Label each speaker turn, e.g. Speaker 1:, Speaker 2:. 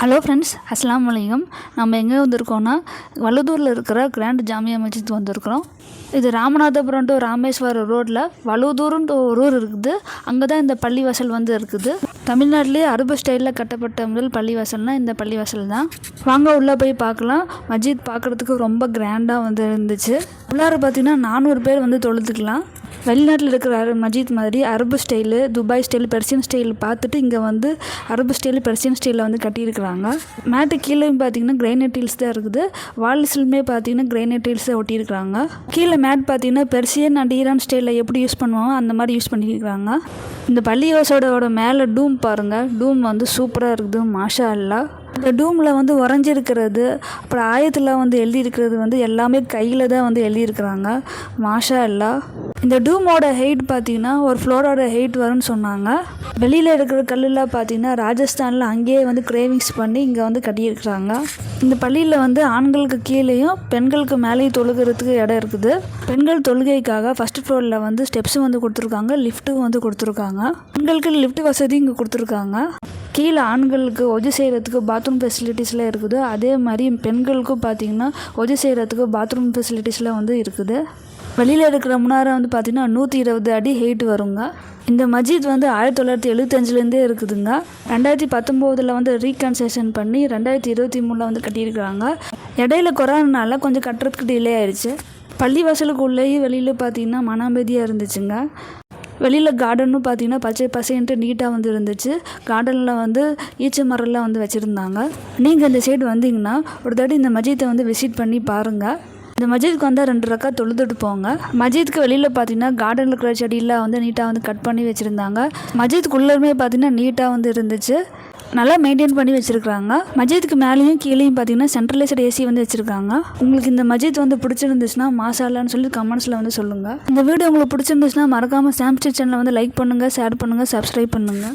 Speaker 1: Hello friends, அஸ்ஸலாமு அலைக்கும். நம்ம எங்கே வந்திருக்கோன்னா வழுதூரில் இருக்கிற கிராண்ட் ஜாமியா மஸ்ஜித் வந்திருக்கிறோம். இது ராமநாதபுரம் டு ராமேஸ்வரம் ரோட்டில் வழுதூர்னு ஒரு ஊர் இருக்குது. அங்கே தான் இந்த பள்ளிவாசல் வந்து இருக்குது. தமிழ்நாட்டிலே அரபு ஸ்டைலில் கட்டப்பட்ட முதல் பள்ளிவாசல்னால் இந்த பள்ளிவாசல் தான். வாங்க உள்ளே போய் பார்க்கலாம். மஸ்ஜித் பார்க்குறதுக்கு ரொம்ப கிராண்டாக வந்து இருந்துச்சு. உள்ளார பார்த்திங்கன்னா 400 பேர் வந்து தொழுதுக்கலாம். வெளிநாட்டில் இருக்கிற மஸ்ஜித் மாதிரி அரபு style, Dubai style, Persian style பார்த்துட்டு இங்கே வந்து அரபு ஸ்டைலு, பெர்சியன் ஸ்டைலில் வந்து கட்டியிருக்கிறாங்க. மேட்டு கீழே பார்த்தீங்கன்னா கிரைனைட் டீல்ஸ் தான் இருக்குது. வால்ஸ்லுமே பார்த்தீங்கன்னா கிரைனைட் டீல்ஸ் தான் ஒட்டியிருக்கிறாங்க. கீழே மேட் பார்த்தீங்கன்னா பெர்சியன் அண்ட் ஈரான் ஸ்டைலில் எப்படி யூஸ் பண்ணுவாங்க அந்த மாதிரி யூஸ் பண்ணியிருக்கிறாங்க. இந்த பள்ளிவாசலோட மேலே டூம் பாருங்கள். டூம் வந்து சூப்பராக இருக்குது, மாஷா அல்லாஹ். இந்த டூமில் வந்து உறைஞ்சிருக்கிறது, அப்புறம் ஆயத்தில் வந்து எழுதியிருக்கிறது வந்து எல்லாமே கையில் தான் வந்து எழுதியிருக்கிறாங்க, மாஷா அல்லாஹ். இந்த டூமோட ஹைட் பார்த்தீங்கன்னா ஒரு ஃப்ளோரோட ஹைட் வரும்னு சொன்னாங்க. வெளியில் இருக்கிற கல்லுலாம் பார்த்தீங்கன்னா ராஜஸ்தானில் அங்கேயே வந்து கிரேவிங்ஸ் பண்ணி இங்கே வந்து கட்டியிருக்கிறாங்க. இந்த பள்ளியில் வந்து ஆண்களுக்கு கீழேயும் பெண்களுக்கு மேலேயும் தொழுகிறதுக்கு இடம் இருக்குது. பெண்கள் தொழுகைக்காக ஃபஸ்ட் ஃப்ளோரில் வந்து ஸ்டெப்ஸும் வந்து கொடுத்துருக்காங்க, லிஃப்ட்டும் வந்து கொடுத்துருக்காங்க. பெண்களுக்கு லிஃப்ட் வசதி இங்கே கொடுத்துருக்காங்க. கீழே ஆண்களுக்கு ஒஜு செய்கிறதுக்கு பாத்ரூம் ஃபெசிலிட்டிஸ்லாம் இருக்குது. அதே மாதிரி பெண்களுக்கும் பார்த்திங்கன்னா ஒஜு செய்கிறதுக்கு பாத்ரூம் ஃபெசிலிட்டிஸ்லாம் வந்து இருக்குது. வெளியில் இருக்கிற முன்னாரை வந்து பார்த்திங்கன்னா 120 அடி ஹைட் வருங்க. இந்த மஸ்ஜித் வந்து 1975லேருந்தே இருக்குதுங்க. 2019 வந்து ரீகன்ஸ்ட்ரக்ஷன் பண்ணி 2023 வந்து கட்டியிருக்கிறாங்க. இடையில கொரோனானால கொஞ்சம் கட்டுறதுக்கு டிலே ஆயிடுச்சு. பள்ளிவாசலுக்கு உள்ளேயும் வெளியில் பார்த்திங்கன்னா மன அமைதியாக இருந்துச்சுங்க. வெளியில் கார்டனும் பார்த்திங்கன்னா பச்சை பசைன்ட்டு நீட்டாக வந்து இருந்துச்சு. கார்டனில் வந்து ஈச்ச மரம்லாம் வந்து வச்சுருந்தாங்க. நீங்கள் இந்த சைடு வந்தீங்கன்னா ஒரு தடவை இந்த மஸ்ஜித்தை வந்து விசிட் பண்ணி பாருங்கள். இந்த மஸ்ஜித்துக்கு வந்தால் 2 ரக்கா தொழுதுட்டு போங்க. மஸ்ஜித்துக்கு வெளியில் பார்த்தீங்கன்னா கார்டனில் இருக்கிற செடியெல்லாம் வந்து நீட்டாக வந்து கட் பண்ணி வச்சுருந்தாங்க. மஸ்ஜித்துக்குள்ளேயுமே பார்த்தீங்கன்னா நீட்டாக வந்து இருந்துச்சு, நல்லா மெயின்டைன் பண்ணி வச்சுருக்காங்க. மஸ்ஜித்துக்கு மேலேயும் கீழேயும் பார்த்தீங்கன்னா சென்ட்ரலைஸ்டு ஏசி வந்து வச்சுருக்காங்க. உங்களுக்கு இந்த மஸ்ஜித் வந்து பிடிச்சிருந்துச்சுன்னா மாஷாஅல்லான்னு சொல்லி கமெண்ட்ஸில் வந்து சொல்லுங்கள். இந்த வீடியோ உங்களுக்கு பிடிச்சிருந்துச்சுன்னா மறக்காமல் சாம்ஸ்டிட் சேனலை வந்து லைக் பண்ணுங்கள், ஷேர் பண்ணுங்கள், சப்ஸ்கிரைப் பண்ணுங்கள்.